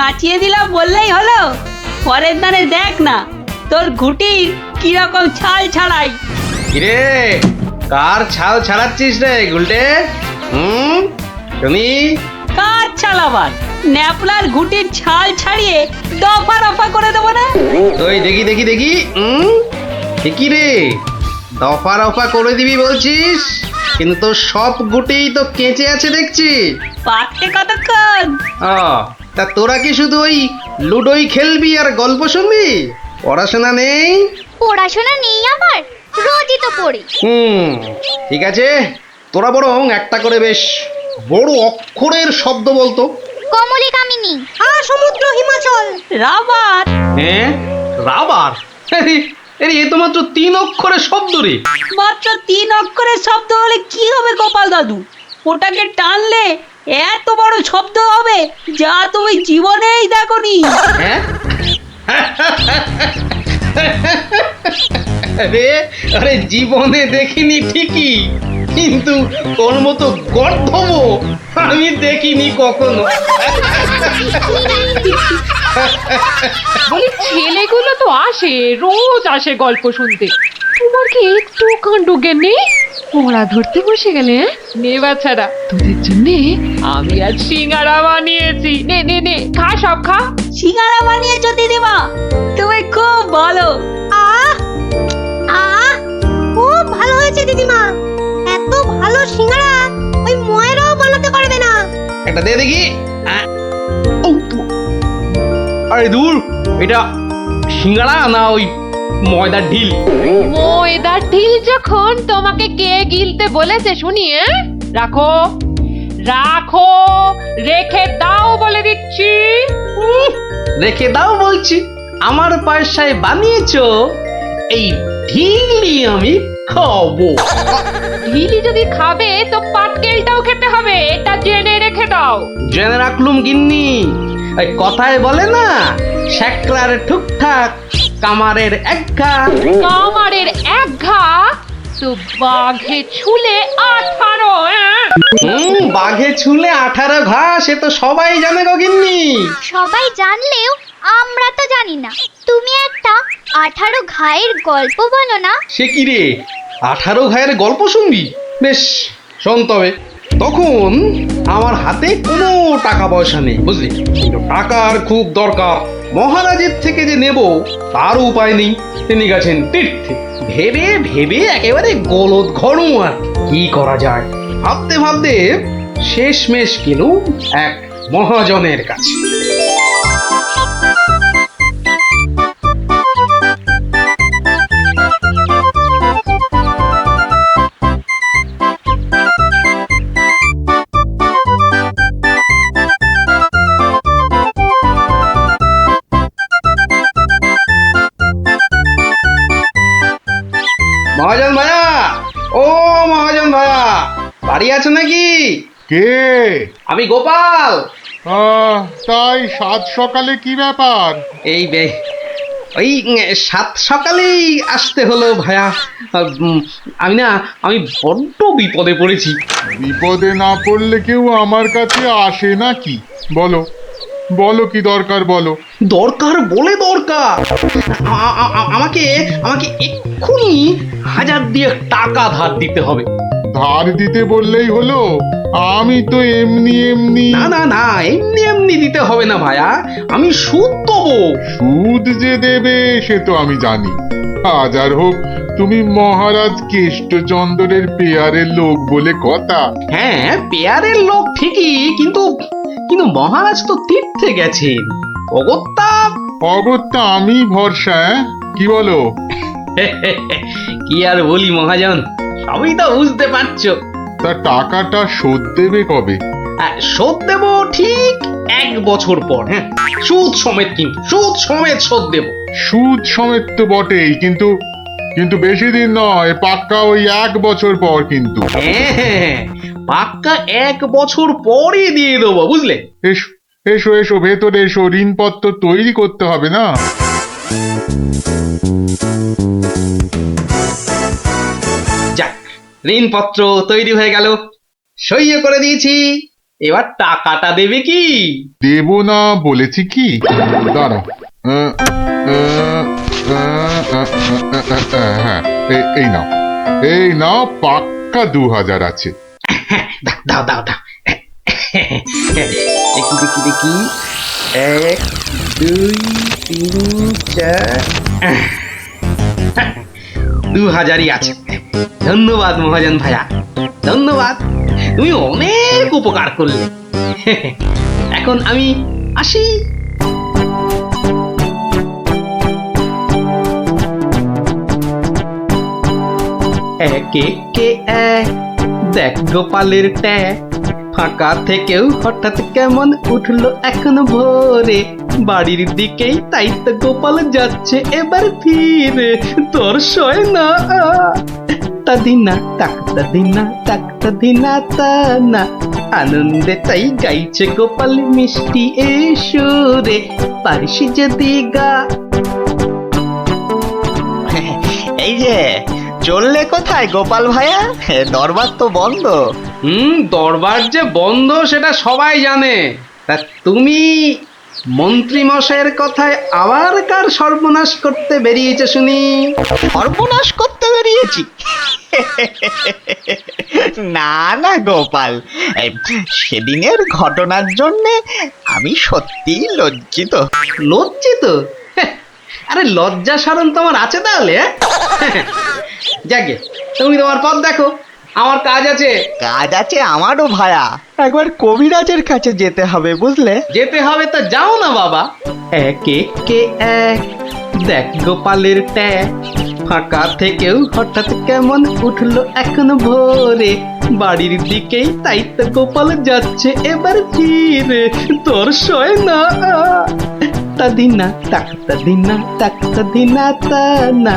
কাঁচিয়ে দিলাম বললেই হলো? পরের দানে দেখ না তোর ঘুটির কিরকম ছাল ছাড়াই। কিরে, কার ছাল ছাড়াচ্ছিস রে গুলটে? তুমি কার ছাল আবার? ন্যাপলার ঘুটির ছাল ছাড়িয়ে দফা রফা করে দেবো না? ওই দেখি দেখি দেখি ঠিকই রে, দফা রফা করে দিবি বলছিস, কিন্তু সব গুটেই তো কেঁচে আছে দেখছি। পাকতে কতক্ষণ? ও, তা তোরা কি শুধু ওই লুডোই খেলবি আর গল্প শুনবি? পড়াশোনা নেই? পড়াশোনা নেই আমার, রোজই তো পড়ি। ঠিক আছে, তোরা বরং একটা করে বেশ বড় অক্ষরের শব্দ বলতো। কমলি কামিনী, সমুদ্র হিমাচল, রাবার। হ্যাঁ, রাবার? এ তো মাত্র 3 অক্ষরের শব্দ রে। মাত্র 3 অক্ষরের শব্দ হলে কি হবে গোপাল দাদু? ওটাকে টানলে এত বড় শব্দ হবে যা তুমি জীবনেই দেখোনি। হ্যাঁ, আরে আরে জীবনে দেখিনি ঠিকই, কিন্তু তোর মতো গর্ধব আমি দেখিনি কখনো। বলি ছেলেগুলো তো আসে, রোজ আসে গল্প শুনতে, তোমার কি একটু কাণ্ড জ্ঞান নেই? পড়া ধরতে বসে গেলে নে বাচ্চারা, তোদের জন্য আমি আজ সিঙ্গারা বানিয়েছি। নে নে নে, খা, সব খা। সিঙ্গারা বানিয়েছো দিদিমা, তুমি খুব ভালো। খুব ভালো হয়েছে দিদিমা। এত ভালো সিঙ্গারা ওই ময়রাও বানাতে পারবে না। একটা দে দেখি। আরে দূর, এটা সিঙ্গাড়া না ওই ময়দার ঢিল? ময়দার ঢিল যখন তোমাকে কে গিলতে বলেছে শুনি? রাখো রাখো, রেখে দাও বলে দিচ্ছি। রেখে দাও বলছি? আমার পয়সায় বানিয়েছো, এই ঢিলই আমি খাবো। ঢিলি যদি খাবে তো পাটকেলটাও খেতে হবে, এটা জেনে রেখে দাও। জেনে রাখলুম গিন্নি। এই কথায় বলে না, শ্যাকরার ঠুকঠাক কামারের একঘা। কামারের এক ঘা তো বাঘে ছুলে 18। বাঘে ছুলে 18 ঘা, সে তো সবাই জানে গো গিন্নি। সবাই জানলেও আমরা তো জানি না। তুমি একটা 18 ঘায়ের গল্প বলো না। সে কি রে, 18 ঘায়ের গল্প শুনবি? বেশ, শোন তবে। তখন আমার হাতে কোনো টাকা পয়সা নেই বুঝলি, কিন্তু টাকার খুব দরকার। মহারাজের থেকে যে নেব তার উপায় নেই, তিনি গেছেন তীর্থে। ভেবে ভেবে একেবারে গলদ ঘনু। আর কি করা যায় ভাবতে ভাবতে শেষমেশ গেলুম এক মহাজনের কাছে। মহাজন ভাইয়া, ও মহাজন ভাইয়া, বাড়ি আছো নাকি? কে? আমি গোপাল। তাই সাত সকালে কি ব্যাপার? এই ওই 7 সকালেই আসতে হলো ভাইয়া। আমি বড্ড বিপদে পড়েছি। বিপদে না পড়লে কেউ আমার কাছে আসে নাকি? বলো বলো, কি দরকার বলো। দরকার বলে দরকার, আমাকে আমাকে এক্ষুনি 1000 দিয়ে টাকা ধার দিতে হবে। ধার দিতে বললেই হলো? আমি তো এমনি এমনি। না না না, এমনি এমনি দিতে হবে না ভাইয়া, আমি সুদ দেবো। সুদ যে দেবে সে তো আমি জানি। হাজার হোক, তুমি মহারাজ কেষ্টচন্দ্রের পেয়ারের লোক বলে কথা। হ্যাঁ, পেয়ারের লোক ঠিকই, কিন্তু কিন্তু মহারাজ তো তীর্থে গেছেন। অগত্যা আমি ভরসা। কি বলো? কি আর বলি মহাজন, সবই তো বুঝতে পারছো। তা টাকাটা শোধ দেবে কবে? শোধ দেবো ঠিক 1 বছর পর। হ্যাঁ, সুদ সমেত, কিন্তু সুদ সমেত শোধ দেবো। সুদ সমেত তো বটেই, কিন্তু কিন্তু বেশি দিন নয়, পাক্কা ওই 1 বছর পর কিন্তু। হ্যাঁ, পাক্কা 1 বছর পরই দিয়ে দেবো, বুঝলে? এসো এসো এসো, ভেতরে এসো, ঋণপত্র তৈরি করতে হবে না? যাক, ঋণপত্র তৈরি হয়ে গেল, সইও করে দিয়েছি। এবার টাকাটা দেবে কি? দেব না বলেছি কি? দাঁড়া, হ্যাঁ, এই নাও, এই নাও, পাক্কা 2000 আছে। দাও দাও দাও। দেখি দেখি দেখি, 1 2 3 4, 2000ই আছে। ধন্যবাদ মহাজন ভাইয়া, ধন্যবাদ, তুমি অনেক উপকার করলে। এখন আমি আসি। একে কে এক, দেখ গোপালের ট্যাগ, ফাঁকা থেকেও হঠাৎ কেমন উঠলো এখন ভোরে, বাড়ির দিকেই তাই তো গোপাল যাচ্ছে এবার ফিরে, তোর সয় না তা দিনা তাক তা দিনা তাক তা দিনা তা না, আনন্দে তাই গাইছে গোপাল মিষ্টি এই সুরে, পারিস যদি গা। এই যে চললে কোথায় গোপাল ভাইয়া? দরবার তো বন্ধ। দরবার যে বন্ধ সেটা সবাই জানে, তা তুমি মন্ত্রী মশাইয়ের কথায় আবার কার সর্বনাশ করতে বেরিয়েছে শুনি? সর্বনাশ করতে বেরিয়েছি? না না গোপাল, এই সেদিনের ঘটনার জন্য আমি সত্যি লজ্জিত। লজ্জিত? আরে লজ্জা শরম তোমার আছে তাহলে? যাকে তুমি তোমার পথ দেখো, আমার কাজ আছে। কাজ আছে আমারও ভায়া, একবার কবিরাজের কাছে যেতে হবে বুঝলে। যেতে হবে তো যাও না বাবা। একে কে এক, দেখ গোপালের ট্যাগ, ফাঁকা থেকেও হঠাৎ কেমন উঠলো এখন ভোরে, বাড়ির দিকেই তাই তো গোপাল যাচ্ছে এবার ফিরে, তোর সয় না তা দিনা তাক তা দিনা তাক তা দিনা তা না।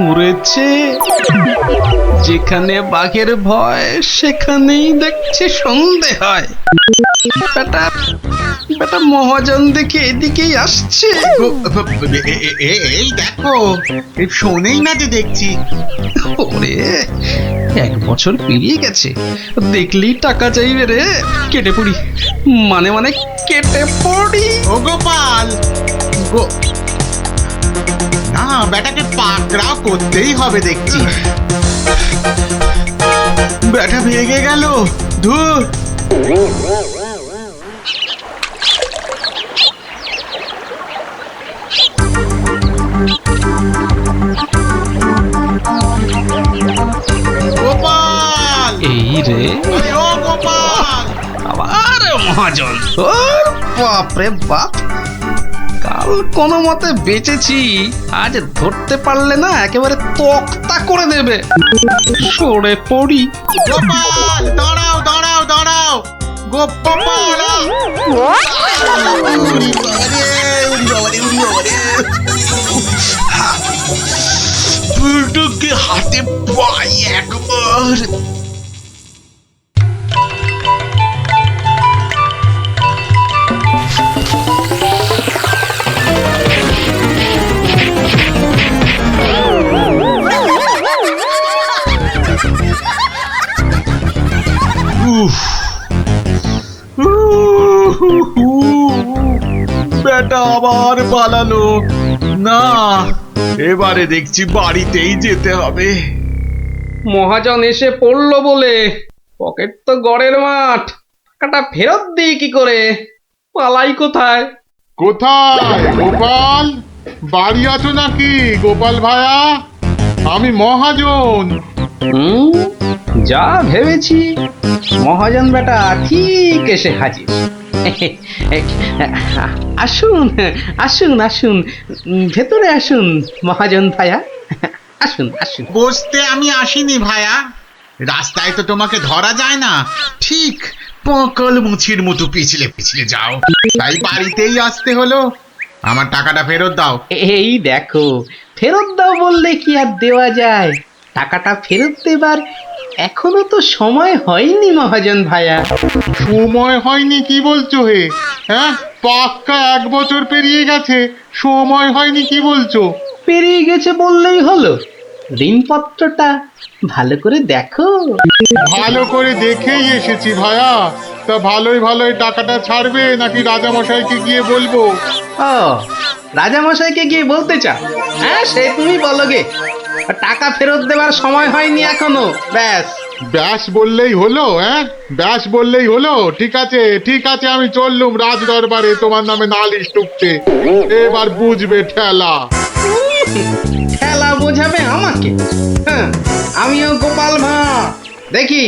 মরেছে, যেখানে বাঘের ভয় সেখানেই দেখছি সন্ধে হয়। বেটা বেটা মহাজন দেখে এদিকেই আসছে। এই দেখো, শোনেই না যে দেখছি। ওরে 1 বছর পেরিয়ে গেছে, দেখলেই টাকা চাইবে রে। কেটে পড়ি, মানে মানে কেটে পড়ি। ও গোপাল, না বেটাকে পাকড়াও করতেই হবে দেখছি। বেটা ভেঙে গেল, ধুর। গোপাল, এই রে, আরে ও গোপাল, আবার মহাজন। ওর বাপরে বাপ, কাল কোনো মতে বেঁচেছি, আজ ধরতে পারলে না একেবারে তক্তা করে দেবে। সরে পড়ি। গোপাল, দাঁড়াও দাঁড়াও দাঁড়াও, গোপাল। বুলটুকে হাতে পাই একবার। বেটা আবার পালালো। না, এবারে দেখছি বাড়িতেই যেতে হবে। মহাজন এসে পড়লো বলে পকেট তো গড়ের মাঠ, টাকাটা ফেরত দিই কি করে? পালাই কোথায়? কোথায় গোপাল? বাড়ি আছো নাকি গোপাল ভায়া? আমি মহাজন। যা ভেবেছি, মহাজন বেটা ঠিক এসে হাজির। আসুন আসুন আসুন, ভেতরে আসুন মহাজন ভাইয়া, আসুন আসুন। বসতে আমি আসিনি ভায়া, রাস্তায় তো তোমাকে ধরা যায় না, ঠিক পকল মুছির মতো পিছলে পিছলে যাও, তাই বাড়িতেই আসতে হলো। আমার টাকাটা ফেরত দাও। এই দেখো, ফেরত দাও বললে কি আর দেওয়া যায়? টাকাটা ফেরত দেবার এখনো তো সময় হয়নি মহাজন ভায়া। সময় হয়নি কি বলছো হে? হ্যাঁ, পাক্কা 1 বছর পেরিয়ে গেছে, সময় হয়নি কি বলছো? পেরিয়ে গেছে বললেই হলো? ঋণপত্রটা ভালো করে দেখো। ভালো করে দেখেই এসেছি ভায়া। তা ভালোই ভালোই টাকাটা ছাড়বে নাকি রাজামশাইকে গিয়ে বলবো? ও, রাজামশাইকে গিয়ে বলতে চাও? হ্যাঁ, সে তুমি বলো গে। টাকা ফেরত দেবার সময় হয়নি এখনো, ব্যাস। ব্যাস বললেই হলো? হ্যাঁ, ব্যাস বললেই হলো? ঠিক আছে ঠিক আছে, আমি চললুম রাজ দরবারে তোমার নামে নালিশ টুকতে। এবার বুঝবে ঠেলা। খেলা বোঝাবে আমাকে? হ্যাঁ, আমিও গোপাল ভাঁড়, দেখি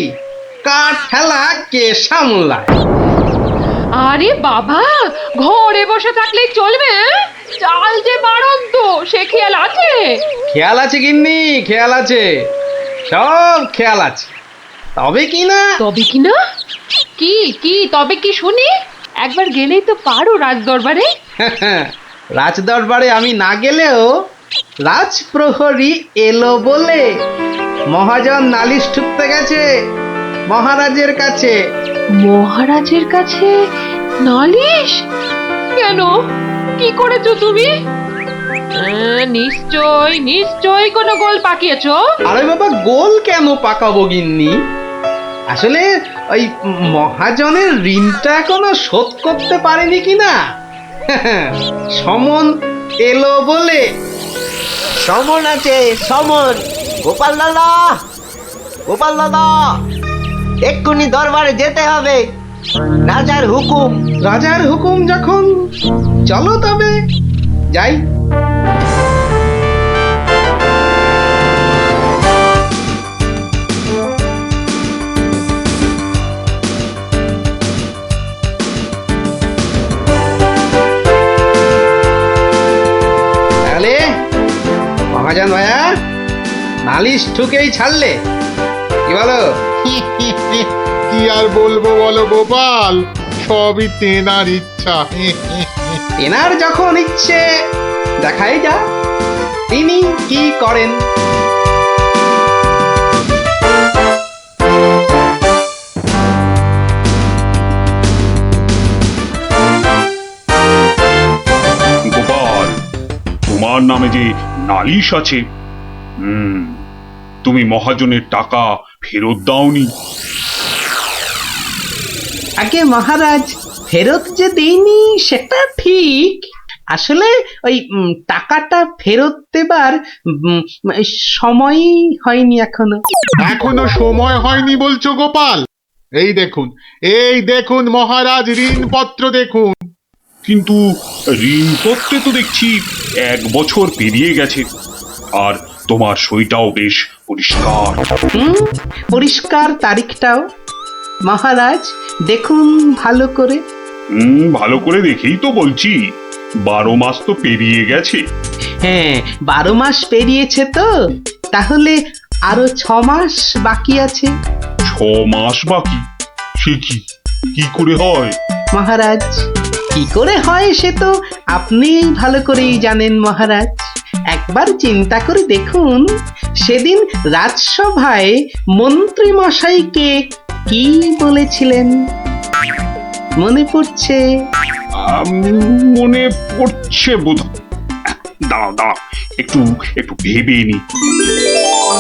কার খেলা কে সামলায়। আরে বাবা, ঘরে বসে থাকলেই চলবে? চাল যে বাড়ন্ত, সে খেয়াল আছে? খেয়াল আছে গিন্নি, খেয়াল আছে, সব খেয়াল আছে। তবে কি না, তবে কি না? কি কি তবে কি শুনি? একবার গেলেই তো পারো রাজ দরবারে। রাজ দরবারে আমি না গেলেও রাজপ্রহরী এলো বলে মহাজন নালিশ ঠুকতে গেছে মহারাজের কাছে। মহারাজের কাছে নালিশ? কেন, কি করেছো তুমি? নিশ্চয় নিশ্চয় কোনো গোল পাকিয়েছো। আরে বাবা, গোল কেন পাকাবো গিন্নি? আসলে ওই মহাজনের ঋণটা এখনো শোধ করতে পারেনি কিনা। সমন এলো বলে। সমন আছে, সমন। গোপাল দাদা, গোপাল দাদা, এক্ষুনি দরবারে যেতে হবে, রাজার হুকুম। রাজার হুকুম যখন, চলো তবে যাই। তাহলে মহাজন ভাইয়া নালিশ ঠুকেই ছাড়লে, কি বলো? কি আর বলবো বলো গোপাল, সবই তেনার ইচ্ছা। এনার যখন ইচ্ছে, দেখাই যা তিনি কি করেন। গোপাল, তোমার নামে যে নালিশ আছে, তুমি মহাজনের টাকা ফেরত দাওনি। আগে মহারাজ, ফেরত যে দেইনি সেটা ঠিক। আসলে ওই টাকাটা ফেরত দেবার সময়ই হয়নি এখনো। এখনো সময় হয়নি বলছো গোপাল? এই দেখুন মহারাজ, ঋণপত্র দেখুন। কিন্তু ঋণপত্রে তো দেখছি 1 বছর পেরিয়ে গেছে, আর তোমার সইটাও বেশ পরিষ্কার। পরিষ্কার তারিখটাও। মহারাজ দেখুন ভালো করে। ভালো করে দেখেই তো বলছি, 12 মাস তো পেরিয়ে গেছে। হ্যাঁ, 12 মাস পেরিয়েছে তো, তাহলে আরো 6 মাস বাকি আছে। 6 মাস বাকি? সে কি করে হয়? মহারাজ, কি করে হয় সে তো আপনি ভালো করেই জানেন মহারাজ। একবার চিন্তা করে দেখুন, সেদিন রাজসভায় মন্ত্রী মশাইকে কি বলেছিলেন? মনে পড়ছে? মনে পড়ছে বোধ। দাঁড়াও, একটু ভেবে নি।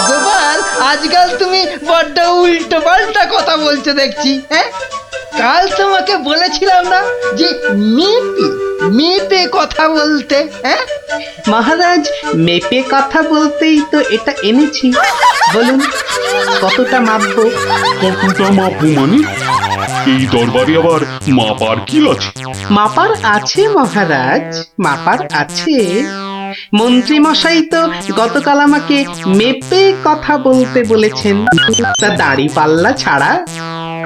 গোপাল, আজকাল তুমি বড্ড উল্টো পাল্টা কথা বলছো দেখছি। হ্যাঁ, কাল তোমাকে বলেছিলাম না যে মেপে মেপে কথা বলতে? হ্যাঁ মহারাজ, মেপে কথা বলতেই তো এটা এনেছি। বলুন কতটা মাপবো? কতটা মাপবো মানে? এই দরবারে আবার মাপার কি আছে? মাপার আছে মহারাজ, মাপার আছে। মন্ত্রী মশাই তো গতকাল আমাকে মেপে কথা বলতে বলেছেন। তা দাড়ি পাল্লা ছাড়া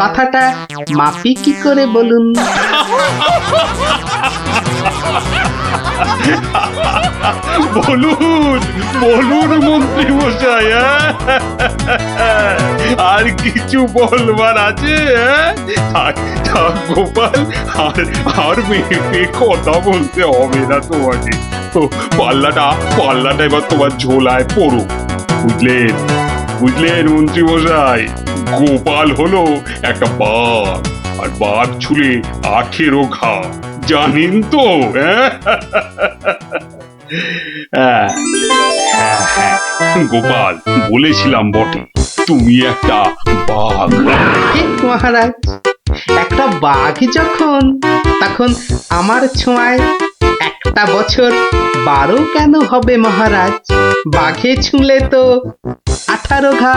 কথাটা মাপি কি করে বলুন? বলুন মন্ত্রী মশাই, আর কিছু বলবার আছে? গোপাল, আর মেপে কথা বলতে হবে না তোমাকে। পাল্লাটা এবার তোমার ঝোলায় পড়ো। বুঝলেন বুঝলেন মন্ত্রী মশাই, গোপাল হলো একটা বাঘ, আর বাঘ ছুলে 18 ঘা, জানেন তো? হ্যাঁ হ্যাঁ, হ্যাঁ, গোপাল বলেছিলাম বটে, তুমি একটা বাঘ। ঠিক মহারাজ, একটা বাঘ যখন, তখন আমার ছোঁয়ায় একটা বছর 12 কেন হবে মহারাজ? বাঘে ছুঁলে তো 18 ঘা।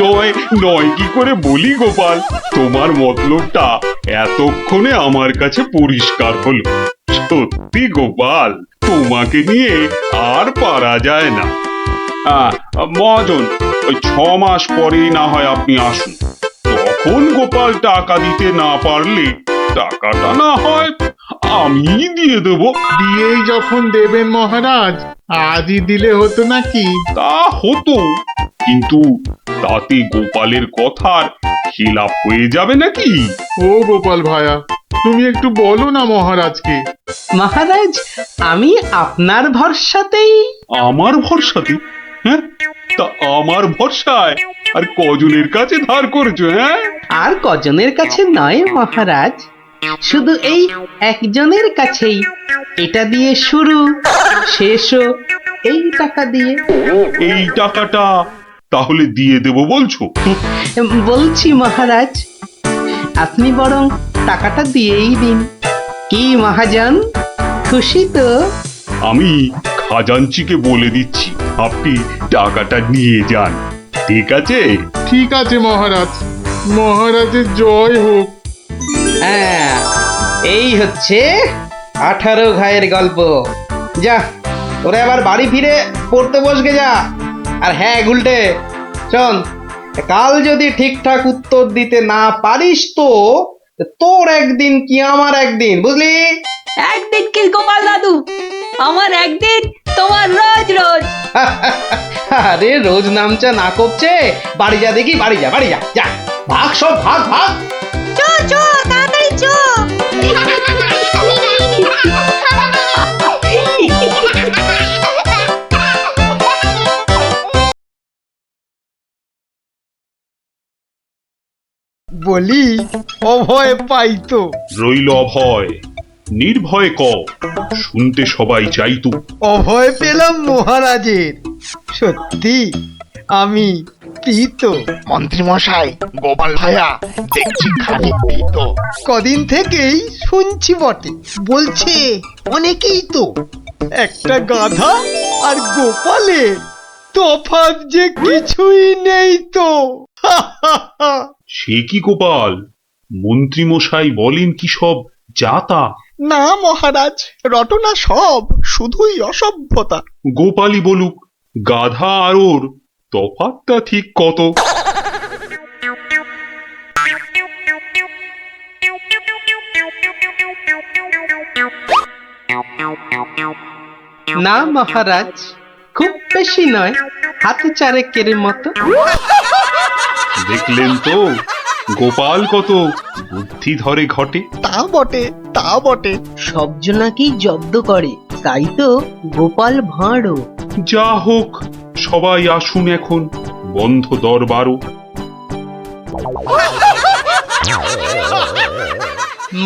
নয় নয় কি করে বলি গোপাল, তোমার মতলবটা এতক্ষণে আমার কাছে পরিষ্কার হলো। সত্যি গোপাল, তোমাকে নিয়ে আর পারা যায় না। মহাজন, ওই 6 মাস পরেই না হয় আপনি আসুন, তখন গোপাল টাকা দিতে না পারলে টাকাটা না হয় আমি দিয়ে দেবো। দিয়েই যখন দেবেন মহারাজ, আজই দিলে হতো নাকি? তা হতো, কিন্তু তাতে গোপালের কথার খেলাপ হয়ে যাবে নাকি? ও গোপাল ভায়া, তুমি একটু বলো না মহারাজকে। মহারাজ, আমি আপনার ভরসাতেই। আমার ভরসাতে? হ্যাঁ, তা আমার ভরসায় আর কজনের কাছে ধার করেছো? হ্যাঁ, আর কজনের কাছে নয় মহারাজ, শুধু এই একজনের কাছেই। এটা দিয়ে শুরু, শেষও এই টাকা দিয়ে। এই টাকাটা তাহলে দিয়ে দেবো বলছো? বলছি মহারাজ, আপনি বরং টাকাটা দিয়েই দিন। কি মহাজন, খুশি তো? আমি খাজাঞ্চিকে বলে দিচ্ছি, আপনি টাকাটা নিয়ে যান, ঠিক আছে? ঠিক আছে মহারাজ, মহারাজের জয় হোক। হ্যাঁ, এই হচ্ছে 18 ঘায়ের গল্প। যা, ওরে আবার বাড়ি ফিরে পড়তে বসবে যা। আর হ্যাঁ গুলটে, শোন, কাল যদি ঠিকঠাক উত্তর দিতে না পারিস তো তোর একদিন কি আমার একদিন, বুঝলি? একদিন কি গোপাল দাদু, আমার একদিন, তোমার রোজ রোজ। আরে রোজ নামচা না করছে, বাড়ি যা দেখি, বাড়ি যা, বাড়ি যা, যা, ভাগ সব, ভাগ ভাগ। চো চো তাড়াতাড়ি চো। বলি অভয় পাইতো। রইল অভয়, নির্ভয় ক, শুনতে সবাই চাইতো। অভয় পেলাম মহারাজের, সত্যি আমি প্রীত। মন্ত্রী মশাই, গোপাল ভাইয়া দেখছি খানিক ভীত। কদিন থেকেই শুনছি বটে, বলছে অনেকেই তো একটা গাধা আর গোপালের তফাৎ যে কিছুই নেই তো। সে কি গোপাল, মন্ত্রী মশাই বলেন কি সব যাতা? না মহারাজ, রটনা সব, শুধুই অসভ্যতা। গোপালই বলুক, গাধা আর ওর তফাৎটা ঠিক কত? না মহারাজ, খুব বেশি নয়, হাতে চারেকের মতো। দেখলেন তো গোপাল কত বুদ্ধি ধরে ঘটে। তা বটে, তা বটে। সব জনাকেই জব্দ করে, তাই তো গোপাল ভাঁড়ও। যা হোক, সবাই আসুন এখন, বন্ধ দরবারও।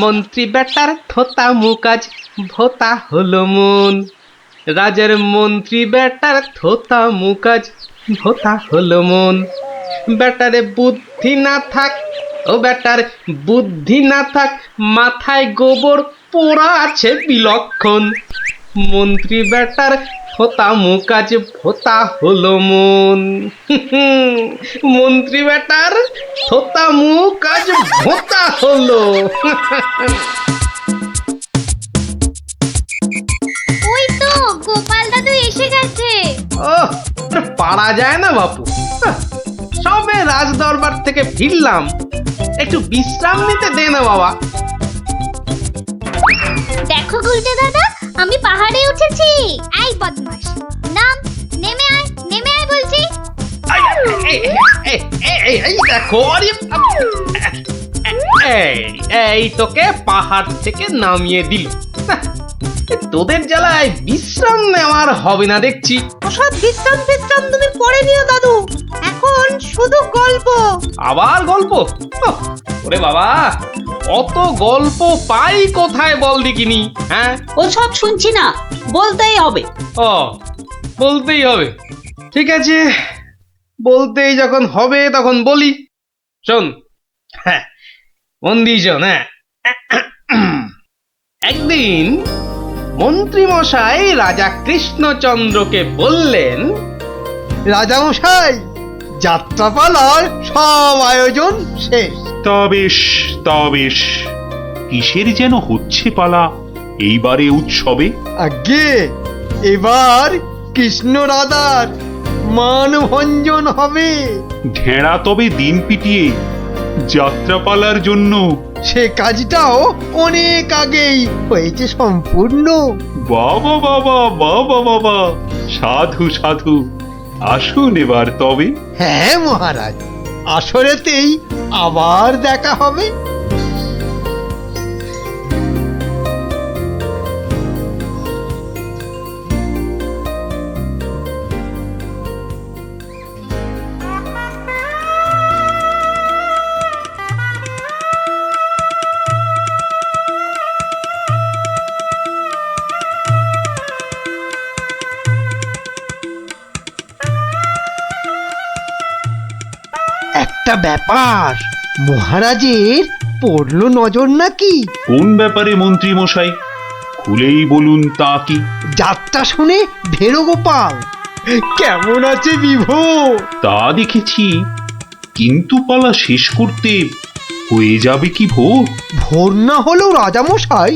মন্ত্রী বেটার থোতা মুকাজ ভোতা হলো মন। রাজার মন্ত্রী বেটার থোতা মুকাজ ভোতা হলো মন। বেটারে বুদ্ধি না থাক, ও বেটার বুদ্ধি না থাক, মাথায় গোবর পোড়া আছে বিলক্ষণ। মন্ত্রী বেটার থোতা মুকাজ ভোতা হলো মন। মন্ত্রী বেটার থোতা মুকাজ ভোতা হলো। ওই তো গোপাল দাদু এসে গেছে। ওহ, পারা যায় না বাপু, সবে রাজ দরবার থেকে ফিরলাম, একটু বিশ্রাম নিতে দে না বাবা। দেখো গুলটে দাদা, আমি পাহাড়ে উঠেছি। এই বদমাশ, নাম, নেমে আয়, নেমে আয় বলছি। এই দেখো, এই তোকে পাহাড় থেকে নামিয়ে দিল। তোদের জ্বালায় বিশ্রাম নেওয়ার হবে না দেখছি। ওসব বিশ্রাম তুমি পরে নিও দাদু, এখন শুধু গল্প। আবার গল্প? ওরে বাবা, অত গল্প পাই কোথায় বল দেখিনি? হ্যাঁ, ওসব শুনছি না, বলতেই হবে। ও, বলতেই হবে। ঠিক আছে, বলতেই যখন হবে তখন বলি। শোন, হ্যাঁ, মন দিয়ে শোন। হ্যাঁ, একদিন মন্ত্রী মশাই রাজা কৃষ্ণচন্দ্রকে বললেন, রাজামশাই, যাত্রাপালার সব আয়োজন শেষ। তা বেশ কিসের যেন হচ্ছে পালা এইবারে উৎসবে? আগে এবার কৃষ্ণ রাধার মানভঞ্জন হবে। ঢেড়া তবে দিন পিটিয়ে যাত্রাপালার জন্য? সে কাজটাও অনেক আগেই হয়েছে সম্পূর্ণ। বাবা বাবা বাবা বাবা, সাধু সাধু, আসুন এবার তবে। হ্যাঁ মহারাজ, আসরেতেই আবার দেখা হবে। একটা ব্যাপার, মহারাজের পড়লো নজর নাকি? কোন ব্যাপারে মন্ত্রী মশাই, খুলেই বলুন তা কি? যাত্রা শুনে ভেরো গোপাল কেমন আছে বিভো? তা দেখেছি, কিন্তু পালা শেষ করতে হয়ে যাবে কি ভোর? ভোর না হলেও রাজামশাই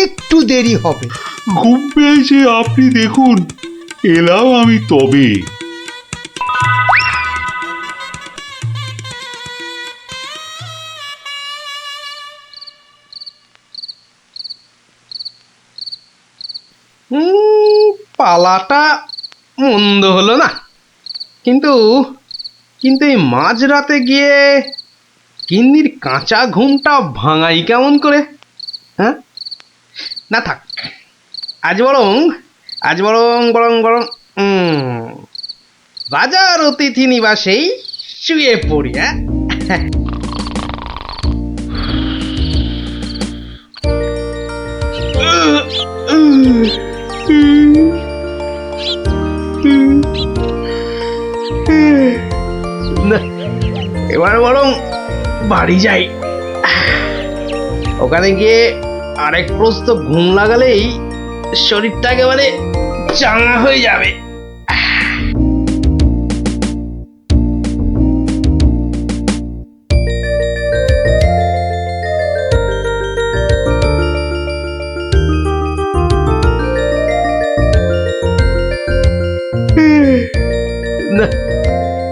একটু দেরি হবে। ঘুম পেয়েছে আপনি দেখুন, এলাম আমি তবে। পালাটা মন্দ হলো না, কিন্তু কিন্তু এই মাঝরাতে গিয়ে গিন্নির কাঁচা ঘুমটা ভাঙাই কেমন করে? হ্যাঁ, না থাক, আজ বরং বরং রাজার অতিথি নিবাসেই শুয়ে পড়ি। হ্যাঁ, না, এবার বরং বাড়ি যাই। ওখানে গিয়ে আরেক প্রস্ত ঘুম লাগালেই শরীরটা একেবারে চাঙা হয়ে যাবে।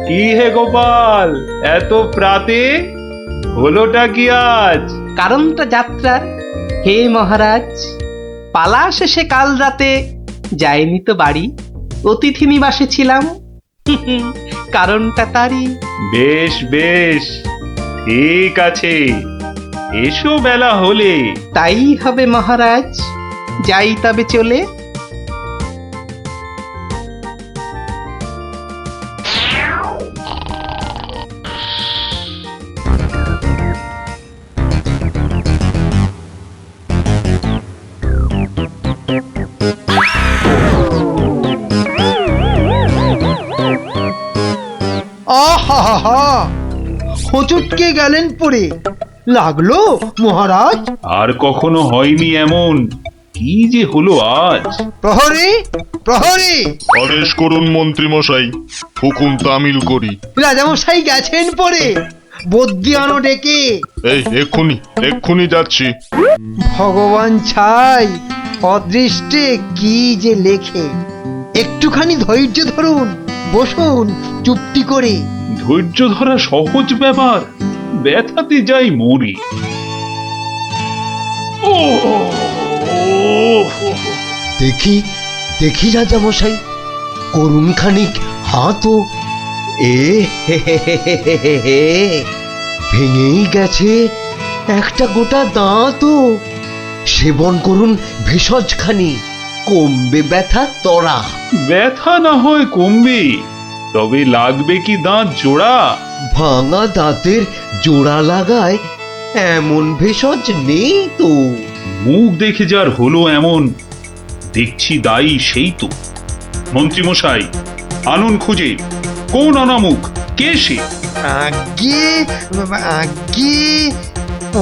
কি হে গোপাল, এত প্রাতে হলোটা কি আজ? কারণটা যাত্রার হে মহারাজ, পালা শেষে কাল রাতে যাইনি তো বাড়ি, অতিথি নিবাসে ছিলাম। কারণটা তারই। বেশ বেশ, ঠিক আছে, এসো বেলা হলে। তাই হবে মহারাজ, যাই তবে চলে। আহা, হোঁচটকে গেলেন পড়ে, লাগলো মহারাজ? আর কখনো হয়নি এমন, কি যে হলো আজ? প্রহরী, প্রহরী! আদেশ করুন মন্ত্রী মশাই, হুকুম তামিল করি। রাজামশাই গেছেন পড়ে, বদ্যি আনো ডেকে। এই এক্ষুনি যাচ্ছি। ভগবান ছাই, অদৃষ্টে কি যে লেখে। একটুখানি ধৈর্য ধরুন, বসুন চুপটি করে। ধৈর্য ধরা সহজ ব্যাপার, ব্যথাতে যাই মরি। দেখি দেখি রাজামশাই, করুন খানিক হাতও। ভেঙেই গেছে একটা গোটা দাঁতও। সেবন করুন ভেষজখানি, কমবে ব্যথা তরা। ব্যথা না হয় কমবে, তবে লাগবে কি দাঁত জোড়া? ভাঙা দাঁতের জোড়া লাগায় এমন ভেষজ নেই তো। মুখ দেখে যার হলো এমন, দেখছি দায়ী সেই তো। মন্ত্রীমশাই, আনুন খুঁজে, কোন অনামুখ, কে সে? আগে আগে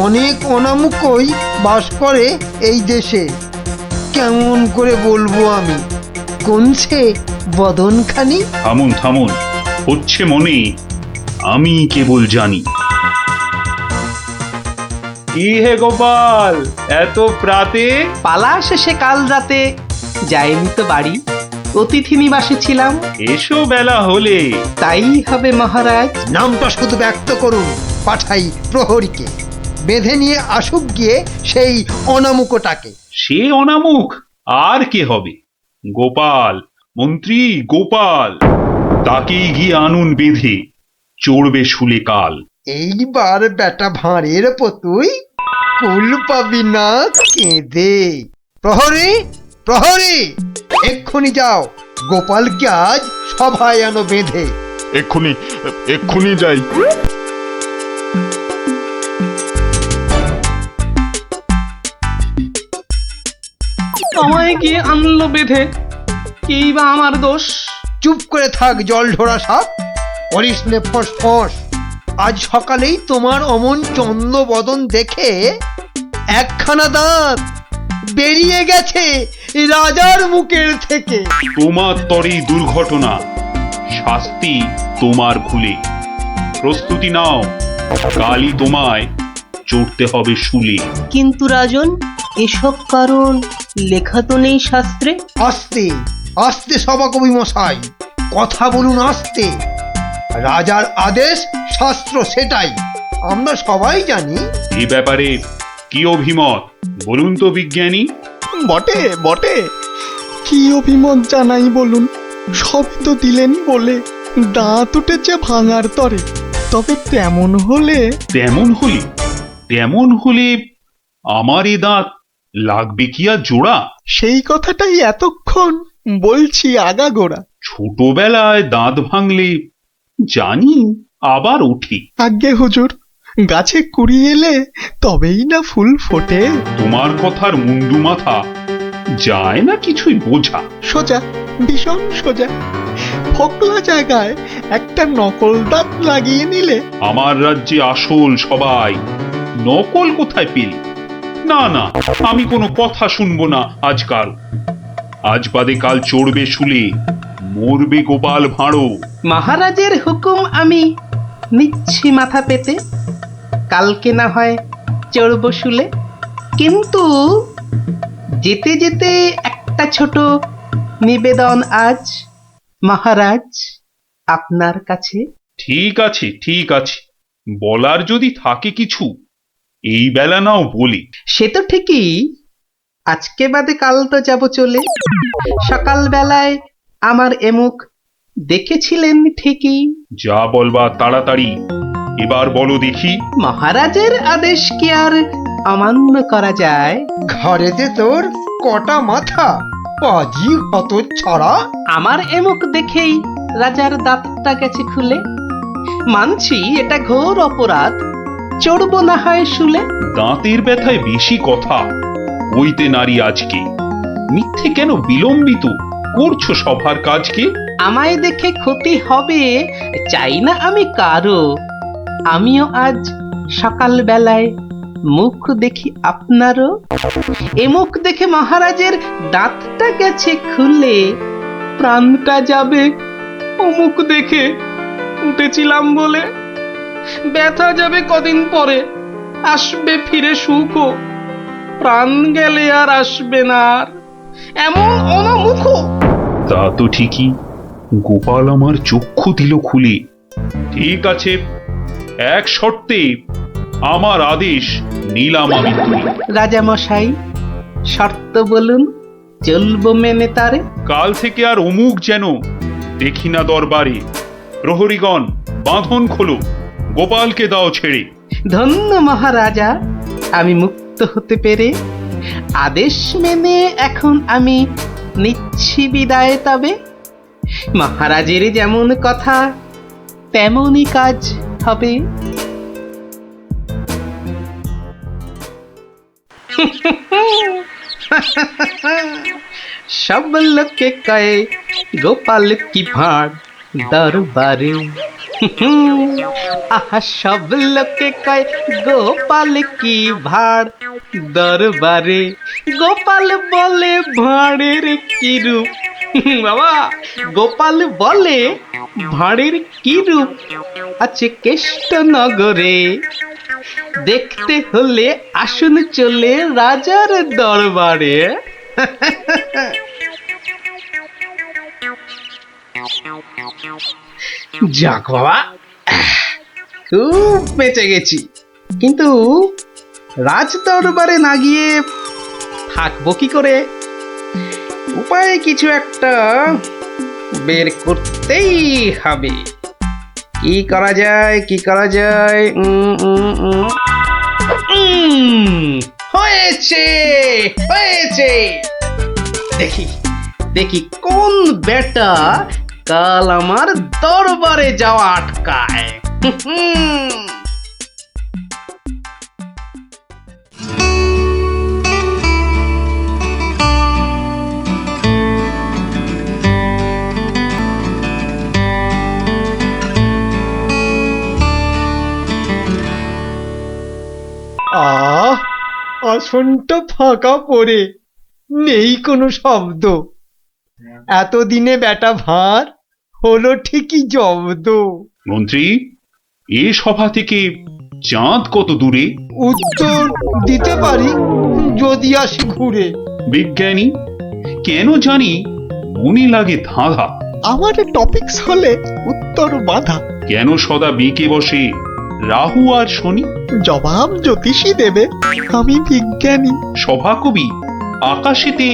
অনেক অনামুকই বাস করে এই দেশে। কেমন করে বলবো আমি? কোন সে বদনখানি? থামুন থামুন, হচ্ছে মনে, আমি কেবল জানি। কি হে গোপাল, এত প্রাতে? পালা শেষে কাল রাতে যাইনি তো বাড়ি, অতিথি নিবাসে ছিলাম। এসো বেলা হলে। তাই হবে মহারাজ। নামটা শুধু ব্যক্ত করুন, পাঠাই প্রহরীকে, বেঁধে নিয়ে আসুক গিয়ে সেই অনামুকটাকে। সে অনামুখ আর কে হবে? গোপাল, মন্ত্রী গোপাল, তাকেই গিয়ে আনুন বেঁধে, চড়বে শুলে কাল। এইবার বেটা ভাঁড়ের পতুই কুল পাবি না কেঁদে। প্রহরী, প্রহরী, এক্ষুনি যাও, গোপালকে আজ সভায় আনো বেঁধে। এক্ষুনি এক্ষুনি যাই। আমায় গিয়ে আনলো বেঁধে, কি বা আমার দোষ? চুপ করে থাক জল ঢোড়া সাপ, করিস নে ফস ফস। আজ সকালেই তোমার অমন চন্দ্র বদন দেখে একখানা দাঁত বেরিয়ে গেছে রাজার মুখের থেকে। তোমার তরেই দুর্ঘটনা, শাস্তি তোমার ভুলে। প্রস্তুতি নাও, কালই তোমায় চড়তে হবে শুলে। কিন্তু রাজন, এসব কারণ লেখা তো নেই শাস্ত্রে। আস্তে আস্তে সভাকবি মশাই, কথা বলুন আস্তে। রাজার আদেশ শাস্ত্র সেটাই আমরা সবাই জানি। এই ব্যাপারে কি অভিমত বলুন তো বিজ্ঞানী? বটে বটে, কি অভিমত জানাই বলুন? সবই তো দিলেন বলে, দাঁত উঠেছে ভাঙার তরে। তবে তেমন হলে তেমন হলে আমার এ দাঁত লাগবে কি আর জোড়া? সেই কথাটাই এতক্ষণ বলছি আগাগোড়া। ছোটবেলায় দাঁত ভাঙলে জানি আবার উঠি। আজ্ঞে হুজুর, গাছে কুড়ি এলে তবেই না ফুল ফোটে। তোমার কথার মুন্ডু মাথা যায় না কিছুই বোঝা। সোজা, ভীষণ সোজা। ফোকলা জায়গায় একটা নকল দাঁত লাগিয়ে নিলে। আমার রাজ্যে আসল সবাই, নকল কোথায় পেলি? না না, আমি কোনো কথা শুনবো না আজকাল। আজ বাদে কাল চড়বে শুলে, মরবে গোপাল ভাঁড়ো। মহারাজের হুকুম আমি নিচ্ছি মাথা পেতে, কালকে না হয় চড়ব শুলে। কিন্তু যেতে যেতে একটা ছোট নিবেদন আজ মহারাজ আপনার কাছে। ঠিক আছে ঠিক আছে, বলার যদি থাকে কিছু এই বেলা নাও বলি। সে তো ঠিকই, আজকে বাদে কাল তো যাব চলে। সকাল বেলায় আমার এমুখ দেখেছিলেন ঠিকই। যা বলবা তাড়াতাড়ি এবার বলো দেখি। মহারাজের আদেশ কি আর অমান্য করা যায়? ঘরেতে তোর কটা মাথা, পাজি হত ছড়া। আমার এমুখ দেখেই রাজার দাঁতটা গেছে খুলে। মানছি এটা ঘোর অপরাধ, চড়বো না হয় শুলে। দাঁতের ব্যথায় বেশি কথা কইতে নারী আজকে, মিথ্যে কেন বিলম্বিত করছো সভার কাজকে? আমায় দেখে ক্ষতি হবে চাই না আমি কারো। আমিও আজ সকাল বেলায় মুখ দেখি আপনারও। এ মুখ দেখে মহারাজের দাঁতটা গেছে খুলে, প্রাণটা যাবে ও মুখ দেখে উঠেছিলাম বলে। ব্যথা যাবে কদিন পরে, আসবে ফিরে সুখ, প্রাণ গেলে আর আসবে না আর এমন অনামুখ। তা তো ঠিকই, গোপাল আমার চক্ষু দিল খুলে। ঠিক আছে, এক শর্তে আমার আদেশ নিলাম আমি তুলে। রাজা মশাই, শর্ত বলুন, চলবো মেনে তারে। কাল থেকে আর অমুক যেন দেখি না দরবারে। প্রহরীগণ বাঁধন খোলো, গোপালকে দাও ছেড়ে। ধন্য মহারাজা, আমি মুক্ত হতে পেরে। আদেশ মেনে এখন আমি নিচ্ছি বিদায়। তবে মহারাজের যেমন কথা তেমনই কাজ হবে। সব লোকে কয়ে গোপাল কি ভাঁড় দরবারে। আহা সব লোকে কয় গোপাল কি ভাঁড় দরবারে। গোপাল বলে ভাঁড়ের কি রূপ। বাবা, গোপাল বলে ভাঁড়ের কি রূপ আছে কেষ্ট নগরে। দেখতে হলে আসুন চলে রাজার দরবারে। যাক বাবা, খুব বেঁচে গেছি। কিন্তু রাজ দরবারে না গিয়ে থাকবো কি করে? উপায় কিছু একটা বের করতেই হবে। কি করা যায়, কি করা যায়? হয়েছে, হয়েছে। দেখি দেখি কোন বেটা কাল আমার দরবারে যাওয়া আটকায়। আসনটা ফাঁকা পড়ে নেই কোনো শব্দ। এতদিনে বেটা ভাঁড় হলো ঠিকই জব্দ। মন্ত্রী, এ সভা থেকে চাঁদ কত দূরে? উত্তর দিতে পারি যদি আসি ঘুরে। বিজ্ঞানী, কেন জানি মনে লাগে ধাঁধা। আমার টপিকস হলে উত্তর বাধা। কেন সদা বেঁকে বসে রাহু আর শনি? জবাব জ্যোতিষী দেবে, আমি বিজ্ঞানী। সভাকবি, আকাশেতে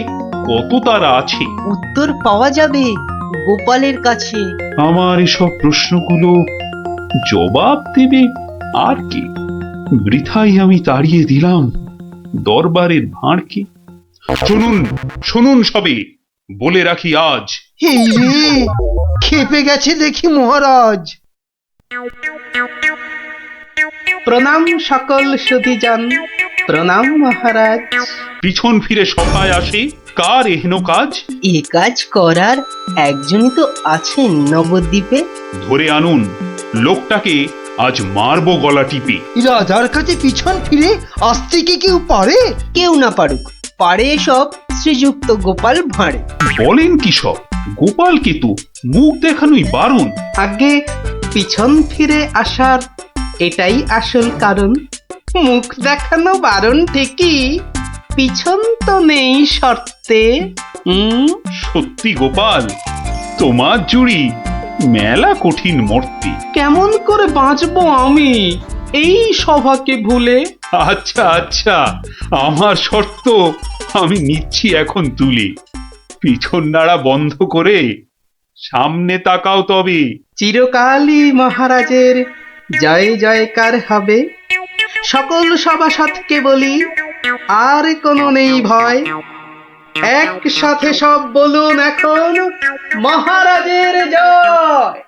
কত তারা আছে? উত্তর পাওয়া যাবে গোপালের কাছে। আমার এসব প্রশ্নগুলো জবাব দেবে আর কি? বৃথাই আমি তাড়িয়ে দিলাম দরবারের ভাঁড়কে। শুনুন শুনুন সবে, বলে রাখি আজ। এই রে, খেপে গেছে দেখি মহারাজ। প্রণাম সকল সুধীজন, প্রণাম মহারাজ। পিছন ফিরে সভায় আসে কার এহেন কাজ? এ কাজ করার একজনই তো আছেন নবদ্বীপে। ধরে আনুন লোকটাকে, আজ মারবো গলা টিপে। রাজার কাছে পিছন ফিরে আসতে কি কেউ পারে? কেউ না পারুক, পারে এসব শ্রীযুক্ত গোপাল ভাঁড়ে। বলেন কি সব? গোপালকে তো মুখ দেখানোই বারণ। আগে পিছন ফিরে আসার এটাই আসল কারণ। মুখ দেখানো বারণ ঠিকই, পিছন তো নেই শর্তে। সত্যি গোপাল, তোমার জুড়ি মেলা কঠিন মর্তে। কেমন করে বাঁচবো আমি এই সভাকে ভুলে? আচ্ছা আচ্ছা, আমার শর্ত আমি নিচ্ছি এখন তুলে। পিছন নাড়া বন্ধ করে সামনে তাকাও তবে। চিরকালই মহারাজের জয় জয়কার হবে। সকল সভাসদকে বলি, আর কোনো নেই ভয়। একসাথে সব বলুন এখন, মহারাজের জয়।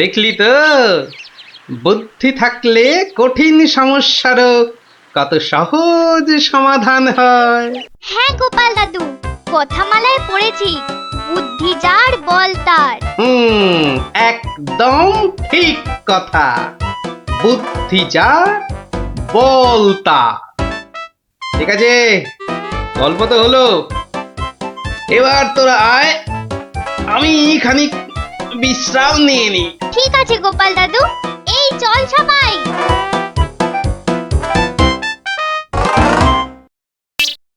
দেখলি তো, বুদ্ধি থাকলে কঠিন সমস্যারও কত সহজ সমাধান হয়। হ্যাঁ গোপাল দাদু, কথামালায় পড়েছি, বুদ্ধি যার বল তার। একদম ঠিক কথা। বুদ্ধি যার বল তার। ঠিক আছে, গল্প তো হলো, এবার তোরা আয়, আমি খানিক বিশ্রাম নিয়ে নি। ঠিক আছে গোপাল দাদু,